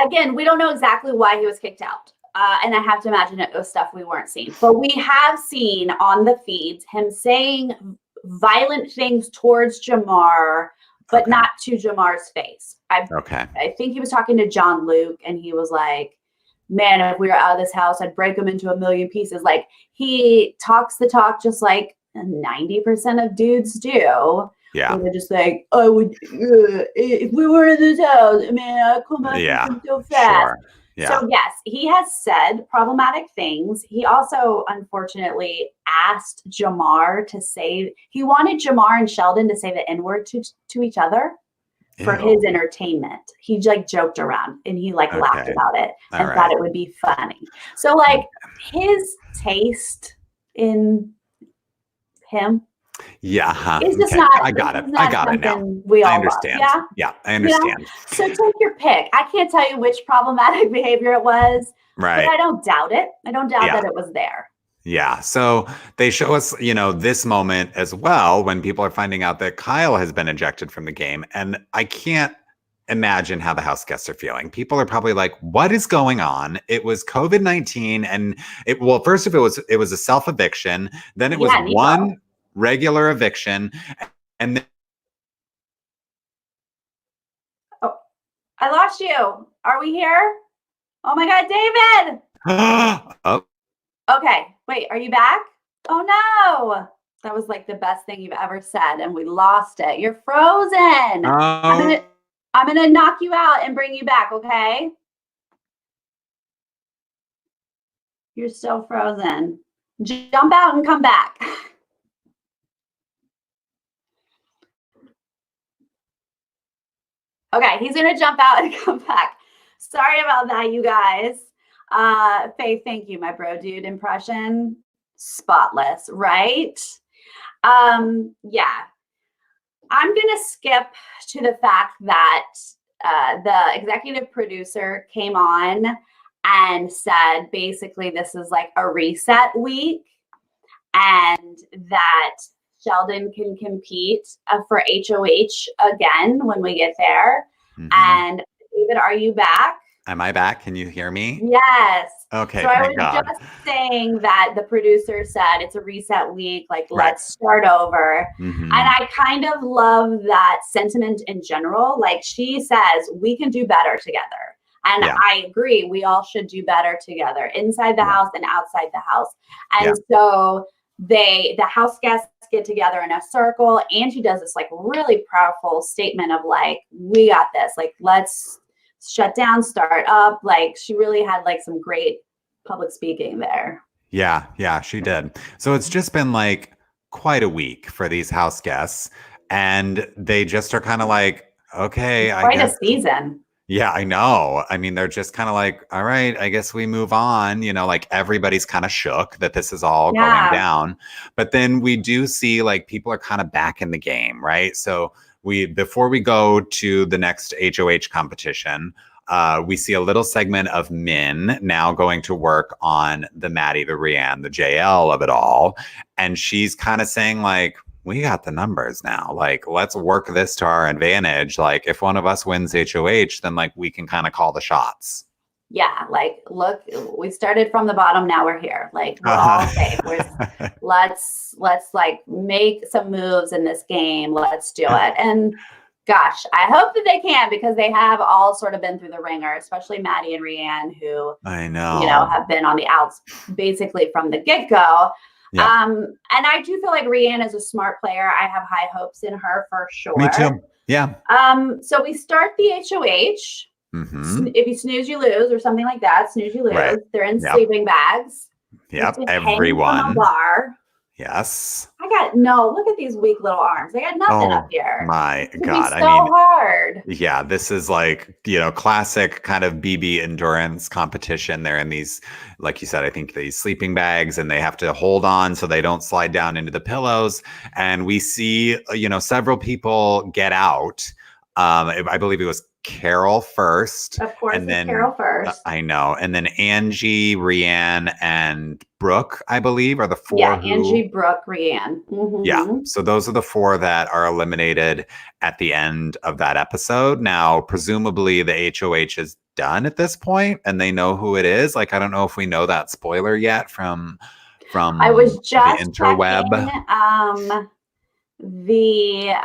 Again, we don't know exactly why he was kicked out. And I have to imagine it was stuff we weren't seeing. But we have seen on the feeds him saying violent things towards Jamar, but not to Jamar's face. I think he was talking to John Luke, and he was like, man, if we were out of this house, I'd break him into a million pieces. Like, he talks the talk just like 90% of dudes do. Yeah. They're just like, I would, if we were in this house, man, I'd come back so fast. Sure. Yeah. So yes, he has said problematic things. He also, unfortunately, asked Jamar he wanted Jamar and Sheldon to say the N-word to each other for his entertainment. He joked around and he laughed about it and thought it would be funny. So his taste in him. Yeah. It's just not. I got it. I got it now. We all I understand. love. Yeah, I understand. Yeah? So take your pick. I can't tell you which problematic behavior it was. Right. But I don't doubt it. I don't doubt that it was there. Yeah. So they show us, this moment as well when people are finding out that Kyle has been ejected from the game. And I can't imagine how the house guests are feeling. People are probably like, what is going on? It was COVID-19. And first of all, it was a self-eviction. Then it was one regular eviction. And then I lost you. Are we here? Oh my God, David. Oh. Okay. Wait, are you back? Oh no. That was the best thing you've ever said, and we lost it. You're frozen. Oh. I'm gonna knock you out and bring you back, okay? You're still frozen. Jump out and come back. Okay, he's gonna jump out and come back. Sorry about that, you guys. Faith, thank you, my bro dude impression. Spotless, right? Yeah. I'm gonna skip to the fact that the executive producer came on and said basically this is a reset week and that Sheldon can compete for HOH again when we get there. Mm-hmm. And David, are you back? Am I back? Can you hear me? Yes. Okay. So I was just saying that the producer said it's a reset week. Let's start over. Mm-hmm. And I kind of love that sentiment in general. She says we can do better together. And I agree. We all should do better together inside the house and outside the house. And so the house guests get together in a circle, and she does this really powerful statement of we got this, let's shut down, start up. She really had some great public speaking there. Yeah, she did. So it's just been like quite a week for these house guests, and they just are kind of like, okay, I Quite a guess. season. Yeah, I know. I mean, they're just kind of like, all right, I guess we move on. Like everybody's kind of shook that this is all going down. But then we do see like people are kind of back in the game, right? So before we go to the next HOH competition, we see a little segment of Min now going to work on the Maddie, the Rianne, the JL of it all. And she's kind of saying like, we got the numbers now. Like, let's work this to our advantage. Like, if one of us wins HOH, then like we can kind of call the shots. Yeah, like, look, we started from the bottom. Now we're here. Like, we're all safe. Let's like make some moves in this game. Let's do it. And gosh, I hope that they can, because they have all sort of been through the ringer, especially Maddie and Rianne, who I know, have been on the outs basically from the get-go. Yep. And I do feel like Rianne is a smart player. I have high hopes in her for sure. Me too. Yeah. So we start the HOH. Mm-hmm. If you snooze, you lose, or something like that. Snooze, you lose. Right. They're in sleeping bags. Yep. Everyone. From a bar. Yes. Look at these weak little arms. They got nothing up here. My God. I mean, hard. Yeah, this is like, classic kind of BB endurance competition. They're in these, like you said, I think these sleeping bags, and they have to hold on so they don't slide down into the pillows. And we see, several people get out. I believe it was Carol first. Of course, and then Carol first. I know. And then Angie, Rianne, and Brooke, I believe, are the four. Yeah, Angie, Brooke, Rianne. Mm-hmm. Yeah. So those are the four that are eliminated at the end of that episode. Now, presumably the HOH is done at this point and they know who it is. Like, I don't know if we know that spoiler yet from I was just the interweb. The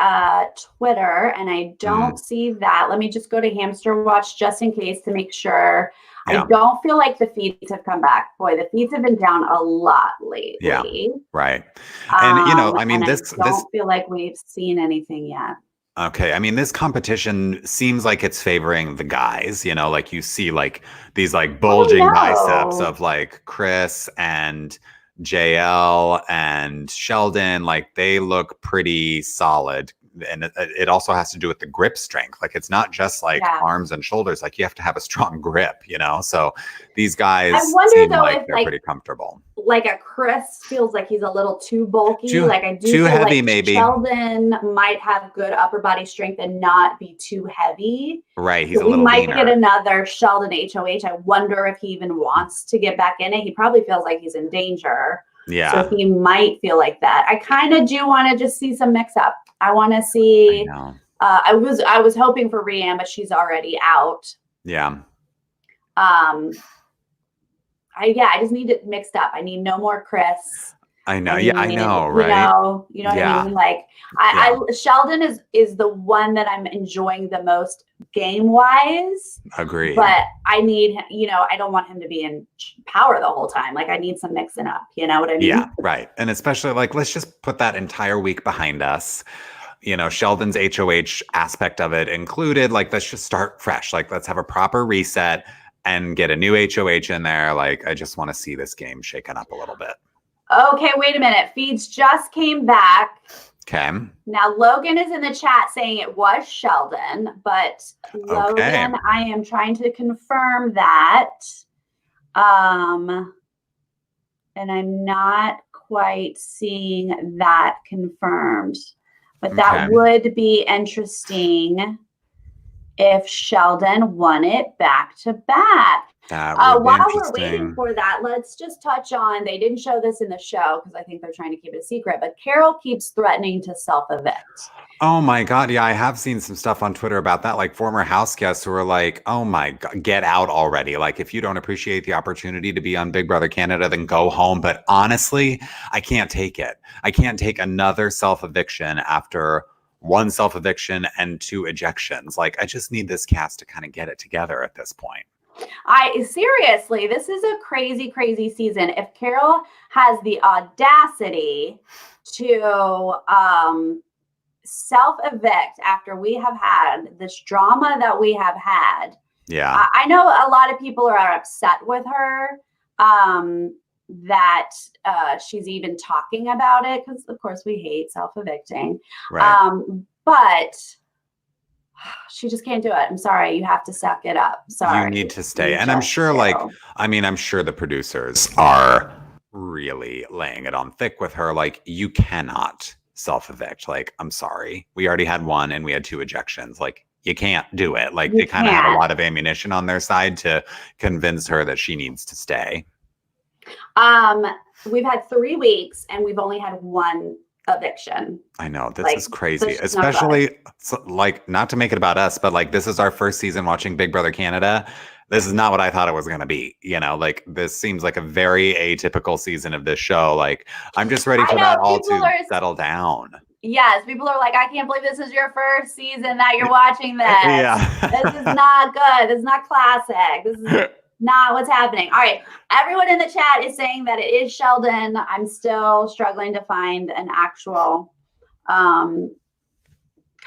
Twitter, and I don't see that. Let me just go to Hamster Watch just in case to make sure. Yeah. I don't feel like the feeds have come back. Boy, the feeds have been down a lot lately. Yeah, right. And I mean, I don't feel like we've seen anything yet. Okay, I mean, this competition seems like it's favoring the guys. Like you see like these like bulging biceps of like Chris and JL and Sheldon. Like they look pretty solid, and it also has to do with the grip strength. Like it's not just like arms and shoulders. Like you have to have a strong grip, so these guys seem like they're pretty comfortable. Like a Chris feels like he's a little too bulky. Like I do too feel heavy, like maybe. Sheldon might have good upper body strength and not be too heavy. Right, he's a little leaner. We might get another Sheldon HOH. I wonder if he even wants to get back in it. He probably feels like he's in danger. Yeah. So he might feel like that. I kind of do want to just see some mix up. I want to see. I was hoping for Rianne, but she's already out. Yeah. I just need it mixed up. I need no more Chris. I know. I know. Right. You know what I mean? Like Sheldon is the one that I'm enjoying the most game wise. Agree. But I need, I don't want him to be in power the whole time. Like I need some mixing up. You know what I mean? Yeah. Right. And especially like, let's just put that entire week behind us. Sheldon's HOH aspect of it included. Like, let's just start fresh. Like, let's have a proper reset and get a new HOH in there. Like, I just want to see this game shaken up a little bit. Okay, wait a minute. Feeds just came back. Okay. Now, Logan is in the chat saying it was Sheldon, but Logan, I am trying to confirm that. And I'm not quite seeing that confirmed. But that would be interesting if Sheldon won it back to back. While we're waiting for that, let's just touch on, they didn't show this in the show because I think they're trying to keep it a secret, but Carol keeps threatening to self-evict. Oh my God. Yeah, I have seen some stuff on Twitter about that. Like former house guests who are like, oh my God, get out already. Like if you don't appreciate the opportunity to be on Big Brother Canada, then go home. But honestly, I can't take it. I can't take another self-eviction after one self-eviction and 2 ejections. Like I just need this cast to kind of get it together at this point. Seriously, this is a crazy, crazy season. If Carol has the audacity to self-evict after we have had this drama that we have had, yeah, I know a lot of people are upset with her, that she's even talking about it, because of course we hate self-evicting. Right. But she just can't do it. I'm sorry. You have to suck it up. Sorry. You need to stay. And I'm sure I'm sure the producers are really laying it on thick with her. Like, you cannot self-evict. Like, I'm sorry. We already had one and we had 2 ejections. Like, you can't do it. Like, they kind of had a lot of ammunition on their side to convince her that she needs to stay. We've had 3 weeks and we've only had 1 eviction. I know, this is crazy, especially like, not to make it about us, but like, this is our first season watching Big Brother Canada. This is not what I thought it was going to be. You know, like, this seems like a very atypical season of this show. Like, I'm just ready for that all to settle down. Yes, people are like, I can't believe this is your first season that you're watching this. Yeah. This is not good. This is not classic. This is not what's happening. All right. Everyone in the chat is saying that it is Sheldon. I'm still struggling to find an actual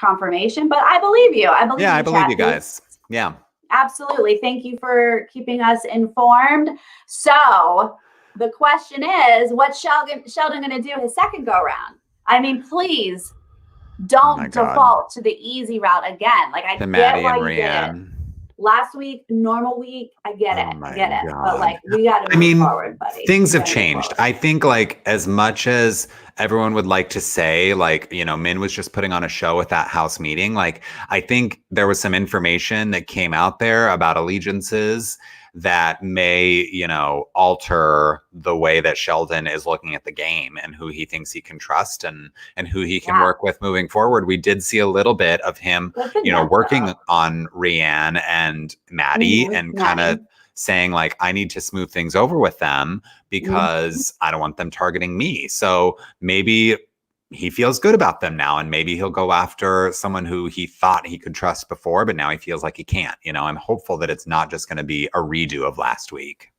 confirmation, but I believe you. I believe you guys. Yeah. Absolutely. Thank you for keeping us informed. So the question is, what's Sheldon going to do his second go round? I mean, please don't default to the easy route again. Like, I get why you did it. Last week, normal week, I get it. But like, we got to move forward, buddy. Things have changed. I think, like, as much as everyone would like to say, like, you know, Min was just putting on a show with that house meeting. Like, I think there was some information that came out there about allegiances that may, you know, alter the way that Sheldon is looking at the game and who he thinks he can trust and who he can work with moving forward. We did see a little bit of him, you know, working on Rianne and Maddie and kind of saying, like, I need to smooth things over with them because I don't want them targeting me. So maybe he feels good about them now, and maybe he'll go after someone who he thought he could trust before, but now he feels like he can't. You know, I'm hopeful that it's not just going to be a redo of last week.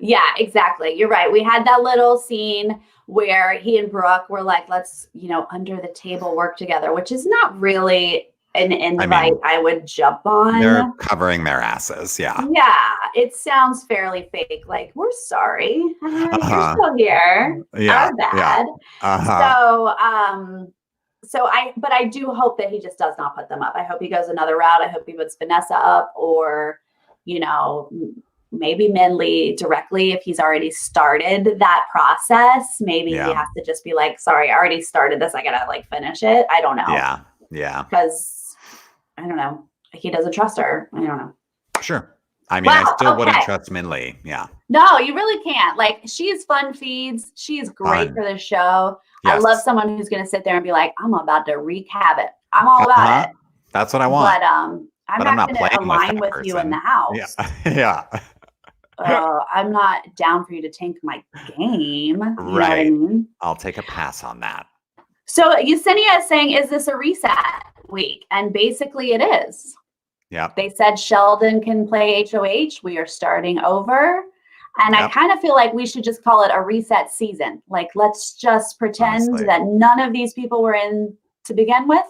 Yeah, exactly. You're right. We had that little scene where he and Brooke were like, let's, you know, under the table work together, which is not really an invite I would jump on. They're covering their asses. Yeah. Yeah. It sounds fairly fake. Like, we're sorry. You're still here. Yeah. Our bad. Yeah. But I do hope that he just does not put them up. I hope he goes another route. I hope he puts Vanessa up, or, you know, maybe Minley directly if he's already started that process. Maybe he has to just be like, sorry, I already started this. I gotta like finish it. I don't know. Yeah. Yeah. Because I don't know. He doesn't trust her. I don't know. Sure. I mean, I still wouldn't trust Minley. Yeah. No, you really can't. Like, she's fun feeds. She's great for the show. Yes. I love someone who's going to sit there and be like, I'm about to wreak havoc. I'm all about it. That's what I want. But I'm not going to align with you in the house. Yeah. I'm not down for you to tank my game. Right. You know what I mean? I'll take a pass on that. So Yesenia is saying, is this a reset week? And basically it is. Yeah. They said Sheldon can play HOH. We are starting over. And I kind of feel like we should just call it a reset season. Like, let's just pretend that none of these people were in to begin with.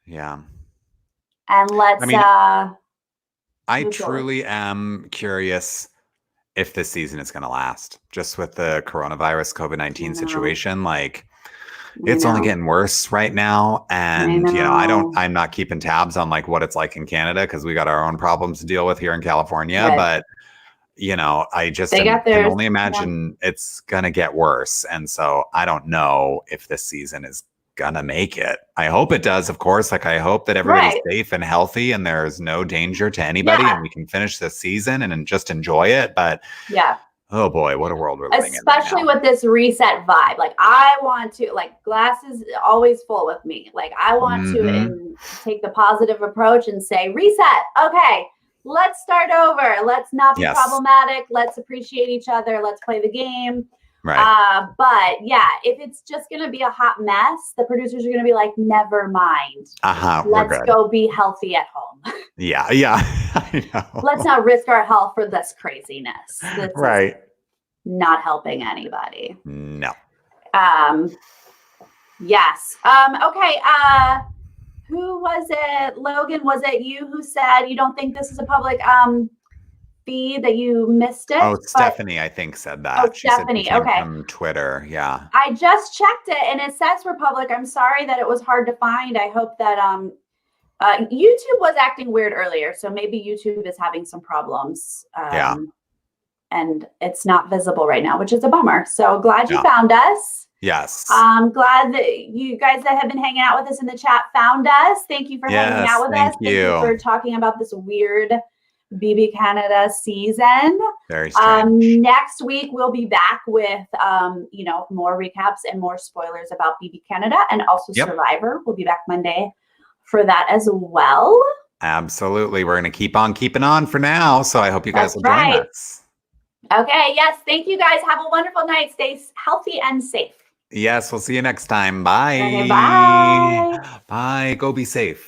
Yeah. And let's I truly am curious if this season is going to last. Just with the coronavirus COVID-19 situation, like, it's only getting worse right now. And, you know, I'm not keeping tabs on like what it's like in Canada because we got our own problems to deal with here in California. Right. But, you know, I just can only imagine it's going to get worse. And so I don't know if this season is going to make it. I hope it does, of course. Like, I hope that everybody's safe and healthy and there's no danger to anybody and we can finish this season and just enjoy it. But oh boy, what a world we're living in. Especially with this reset vibe. Like, I want to, like, glass is always full with me. Like, I want to take the positive approach and say, reset. Okay, let's start over. Let's not be problematic. Let's appreciate each other. Let's play the game. Right. But yeah, if it's just going to be a hot mess, the producers are going to be like, never mind. Let's go be healthy at home. Yeah. I know. Let's not risk our health for this craziness. This is not helping anybody. No. Yes. Okay. Who was it? Logan, was it you who said you don't think this is a public feed that you missed it. Oh, Stephanie, I think said that. Oh, She said Stephanie. it came Okay. from Twitter. Yeah. I just checked it and it says Republic. I'm sorry that it was hard to find. I hope that YouTube was acting weird earlier, so maybe YouTube is having some problems. Yeah. And it's not visible right now, which is a bummer. So glad you found us. Yes. I'm glad that you guys that have been hanging out with us in the chat found us. Thank you for hanging out with us. Thank you for talking about this weird BB Canada season. Very strange. Next week we'll be back with more recaps and more spoilers about BB Canada and also Survivor. We'll be back Monday for that as well. Absolutely. We're going to keep on keeping on for now. So I hope you guys will join us. Okay. Yes. Thank you guys. Have a wonderful night. Stay healthy and safe. Yes. We'll see you next time. Bye. Okay, bye. Bye. Go be safe.